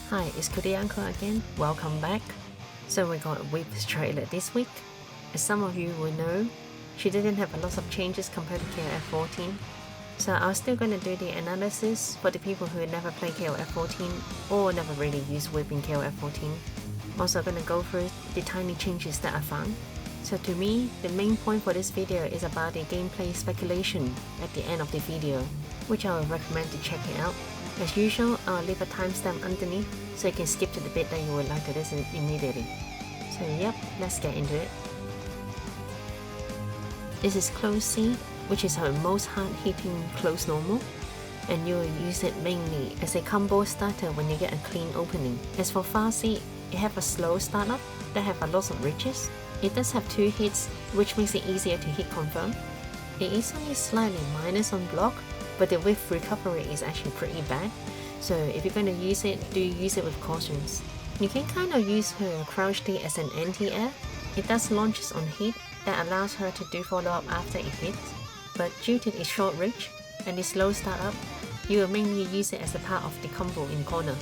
Hi, it's Kurinyanko again. Welcome back. So we got a Whip trailer this week. As some of you will know, she didn't have a lot of changes compared to KOF 14. So I'm still going to do the analysis for the people who never played KOF 14 or never really used Whip in KOF 14. I'm also going to go through the tiny changes that I found. So to me, the main point for this video is about the gameplay speculation at the end of the video, which I would recommend to check it out. As usual, I'll leave a timestamp underneath so you can skip to the bit that you would like to listen immediately. So yep, let's get into it. This is close C, which is her most hard-hitting close normal, and you will use it mainly as a combo starter when you get a clean opening. As for fast C, it have a slow startup that have a lot of reaches. It does have 2 hits, which makes it easier to hit confirm. It is only slightly minus on block, but the whip recovery is actually pretty bad, so if you're going to use it, do use it with cautions. You can kind of use her crouch D as an anti-air. It does launches on hit that allows her to do follow-up after it hits, but due to its short reach and its slow startup, you will mainly use it as a part of the combo in corner.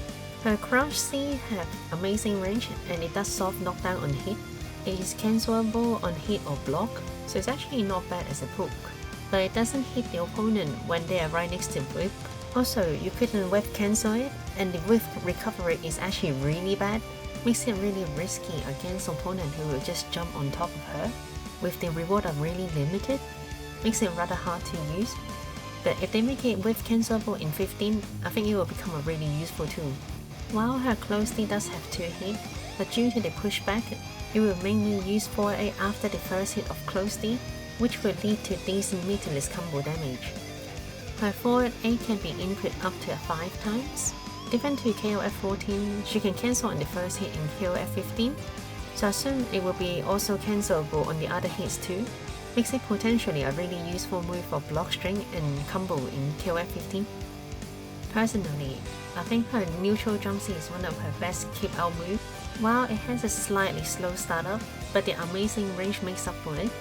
Her crouch C have amazing range and it does soft knockdown on hit. It is cancelable on hit or block, so it's actually not bad as a poke. But it doesn't hit the opponent when they are right next to whip. Also, you couldn't whip cancel it, and the whip recovery is actually really bad. Makes it really risky against opponent who will just jump on top of her. With the reward are really limited, makes it rather hard to use. But if they make it whip cancelable in 15, I think it will become a really useful tool. While her close D does have 2 hits, but due to the pushback, it will mainly use 4A after the first hit of close D, which will lead to decent meterless combo damage. Her forward A can be input up to 5 times. Different to KOF 14, she can cancel on the first hit in KOF 15, so I assume it will be also cancelable on the other hits too. Makes it potentially a really useful move for block string and combo in KOF 15. Personally, I think her neutral jump C is one of her best keep out moves. While it has a slightly slow startup, but the amazing range makes up for it.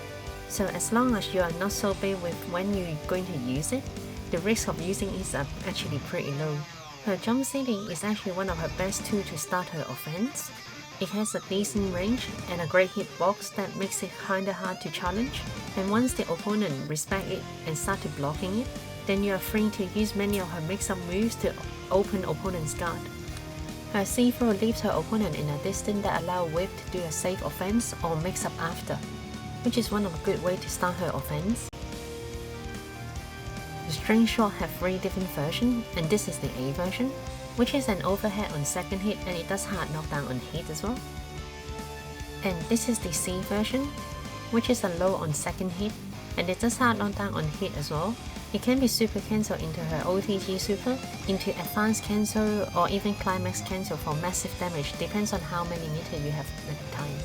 So as long as you are not so bad with when you're going to use it, the risk of using it is actually pretty low. Her jump ceiling is actually one of her best tools to start her offense. It has a decent range and a great hitbox that makes it kinda hard to challenge, and once the opponent respect it and start to blocking it, then you are free to use many of her mix-up moves to open opponent's guard. Her C-throw leaves her opponent in a distance that allows Whip to do a safe offense or mix-up after, which is one of a good way to start her offense. The string shot have 3 different versions, and this is the A version, which is an overhead on second hit and it does hard knockdown on hit as well. And this is the C version, which is a low on second hit, and it does hard knockdown on hit as well. It can be super cancel into her OTG super, into advanced cancel, or even climax cancel for massive damage, depends on how many meter you have at the time.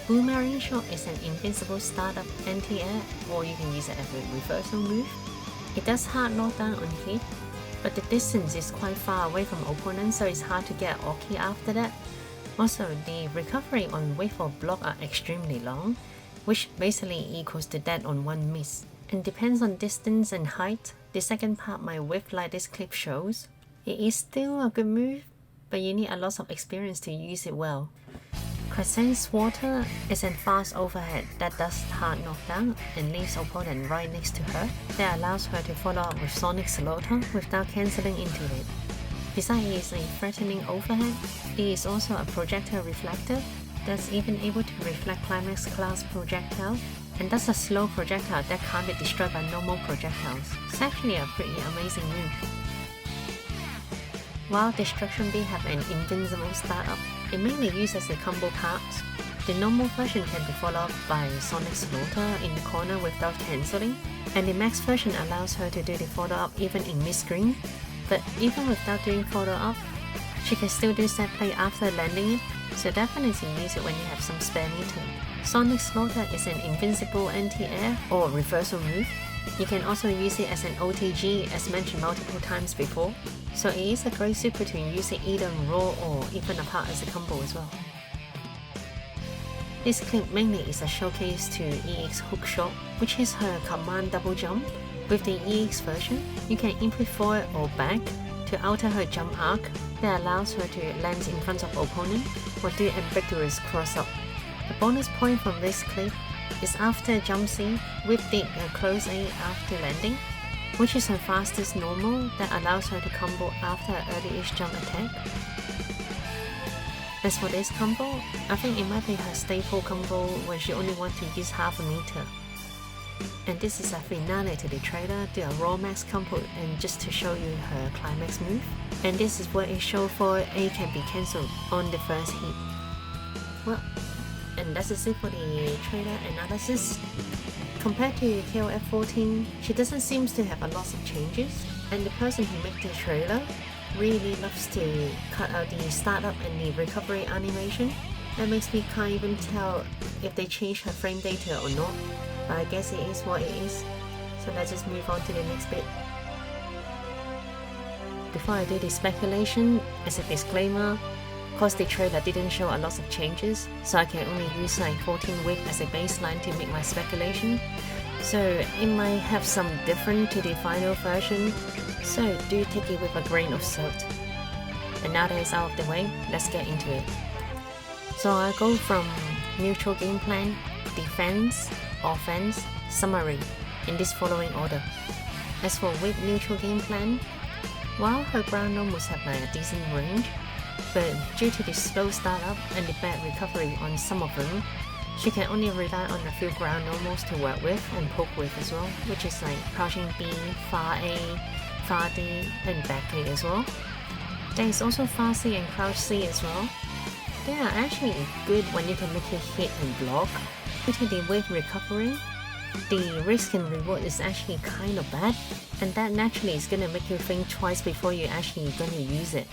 Boomerang shot is an invincible startup anti-air, or you can use it as a reversal move. It does hard knockdown on hit, but the distance is quite far away from opponents, so it's hard to get Oki after that. Also, the recovery on whiff or block are extremely long, which basically equals to that on 1 miss. And depends on distance and height. The second part my whiff like this clip shows. It is still a good move, but you need a lot of experience to use it well. Crescent's Water is a fast overhead that does hard knockdown and leaves opponent right next to her, that allows her to follow up with Sonic Slaughter without cancelling into it. Besides it is a threatening overhead, it is also a projectile reflector that's even able to reflect Climax class projectile, and that's a slow projectile that can't be destroyed by normal projectiles. It's actually a pretty amazing move. While Destruction B have an invincible startup, it mainly uses the combo parts. The normal version can be followed up by Sonic Slaughter in the corner without cancelling, and the max version allows her to do the follow-up even in mid-screen. But even without doing follow-up, she can still do set play after landing it, so definitely use it when you have some spare meter. Sonic Slaughter is an invincible anti-air or reversal move. You can also use it as an OTG as mentioned multiple times before, so it is a great super to use it either in raw or even apart as a combo as well. This clip mainly is a showcase to EX hook shot, which is her command double jump. With the EX version, you can input forward or back to alter her jump arc, that allows her to land in front of opponent or do ambiguous cross-up. The bonus point from this clip is after jump C, Whip did a close A after landing, which is her fastest normal that allows her to combo after an early-ish jump attack. As for this combo, I think it might be her staple combo when she only wants to use half a meter. And this is a finale to the trailer, do a raw max combo and just to show you her climax move. And this is where it shows for A can be cancelled on the first hit. Well, and that's it for the trailer analysis. Compared to KOF 14, she doesn't seem to have a lot of changes, and the person who made the trailer really loves to cut out the startup and the recovery animation. That makes me can't even tell if they changed her frame data or not, but I guess it is what it is. So let's just move on to the next bit. Before I do the speculation, as a disclaimer, cause the trailer didn't show a lot of changes, so I can only use like 14 Whip as a baseline to make my speculation. So it might have some different to the final version, so do take it with a grain of salt. And now that it's out of the way, let's get into it. So I go from neutral game plan, defense, offense, summary, in this following order. As for Whip neutral game plan, while her ground normals have a decent range, but due to the slow startup and the bad recovery on some of them, she can only rely on a few ground normals to work with and poke with as well, which is like crouching B, far A, far D, and back A as well. There is also far C and crouch C as well. They are actually good when you can make it hit and block. Due to the wave recovery, the risk and reward is actually kind of bad, and that naturally is gonna make you think twice before you actually gonna use it.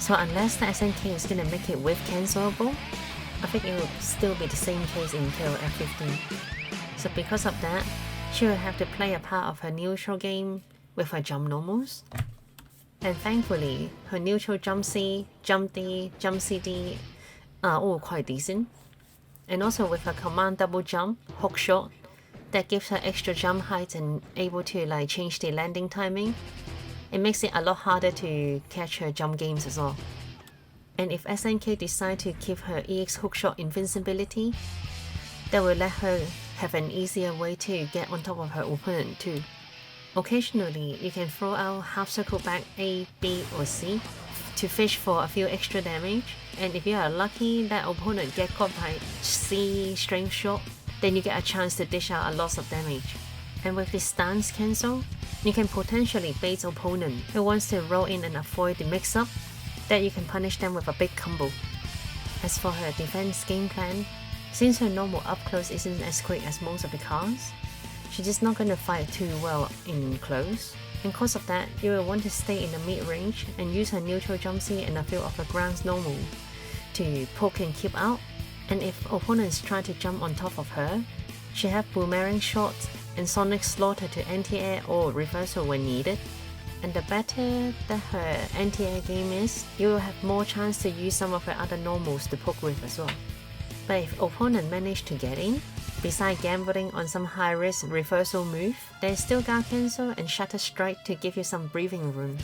So unless the SNK is gonna make it wave cancelable, I think it will still be the same case in KOF 15. So because of that, she will have to play a part of her neutral game with her jump normals. And thankfully, her neutral jump C, jump D, jump CD are all quite decent. And also with her command double jump, hook shot, that gives her extra jump height and able to like change the landing timing. It makes it a lot harder to catch her jump games as well. And if SNK decide to keep her EX hookshot invincibility, that will let her have an easier way to get on top of her opponent too. Occasionally, you can throw out half circle back A, B or C to fish for a few extra damage, and if you are lucky that opponent get caught by C strength shot, then you get a chance to dish out a lot of damage. And with the stance cancel, you can potentially bait opponent who wants to roll in and avoid the mix-up, that you can punish them with a big combo. As for her defense game plan, since her normal up close isn't as quick as most of the cards, she's just not gonna fight too well in close. And cause of that, you will want to stay in the mid-range and use her neutral jump C and a few of her grounds normal to poke and keep out. And if opponents try to jump on top of her, she have boomerang shots and sonic slaughter to anti-air or reversal when needed. And the better that her anti-air game is, you will have more chance to use some of her other normals to poke with as well. But if opponent manage to get in, besides gambling on some high-risk reversal move, there is still guard cancel and shatter strike to give you some breathing room.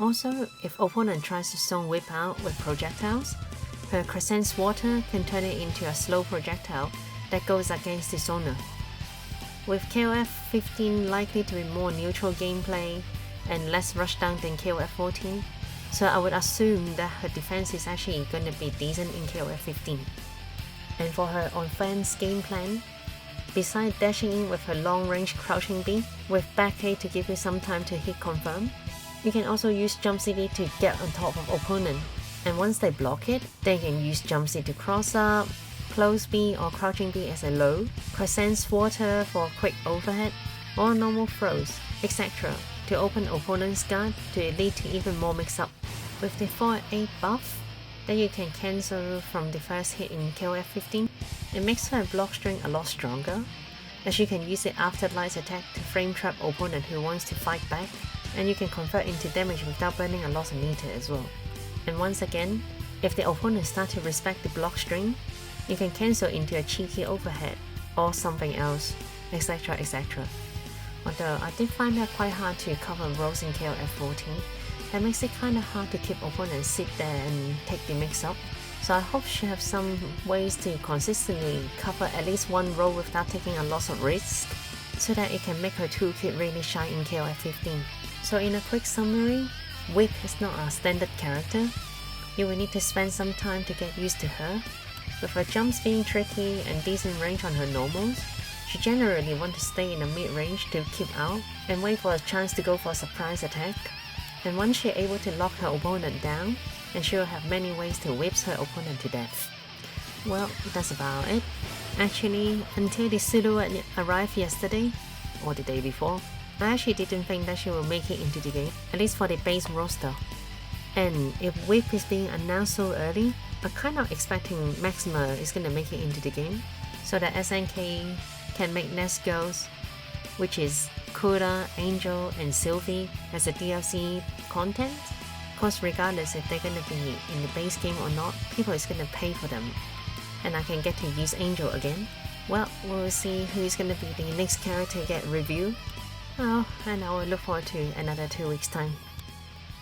Also, if opponent tries to zone whip out with projectiles, her Crescent's water can turn it into a slow projectile that goes against the zoner. With KOF 15 likely to be more neutral gameplay and less rushdown than KOF 14, so I would assume that her defense is actually gonna be decent in KOF 15. And for her offense game plan, besides dashing in with her long range crouching B with back A to give you some time to hit confirm, you can also use jump CD to get on top of opponent, and once they block it, they can use jump C to cross up, close B or crouching B as a low, Crescent's water for quick overhead, or normal throws, etc. to open opponent's guard to lead to even more mix-up. With the 4-8 buff that you can cancel from the first hit in KOF 15, it makes her block string a lot stronger, as you can use it after light attack to frame trap opponent who wants to fight back, and you can convert into damage without burning a lot of meter as well. And once again, if the opponent starts to respect the block string, you can cancel into a cheeky overhead or something else, etc. etc. Although I did find that quite hard to cover rolls in KOF 14, That makes it kinda hard to keep opponents sit there and take the mix-up. So I hope she have some ways to consistently cover at least one role without taking a lot of risk, so that it can make her toolkit really shine in KOF 15. So in a quick summary, Whip is not a standard character. You will need to spend some time to get used to her. With her jumps being tricky and decent range on her normals, she generally wants to stay in the mid-range to keep out and wait for a chance to go for a surprise attack. And once she's able to lock her opponent down, and she will have many ways to whip her opponent to death. Well, that's about it. Actually, until the silhouette arrived yesterday, or the day before, I actually didn't think that she will make it into the game, at least for the base roster. And if Whip is being announced so early, I'm kind of expecting Maxima is gonna make it into the game, so that SNK can make next girls, which is Kura, Angel, and Sylvie as a DLC content. Cause regardless if they're gonna be in the base game or not, people is gonna pay for them. And I can get to use Angel again. Well, we'll see who is gonna be the next character to get reviewed. Oh, and I will look forward to another 2 weeks time.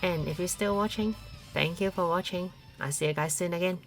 And if you're still watching, thank you for watching. I'll see you guys soon again.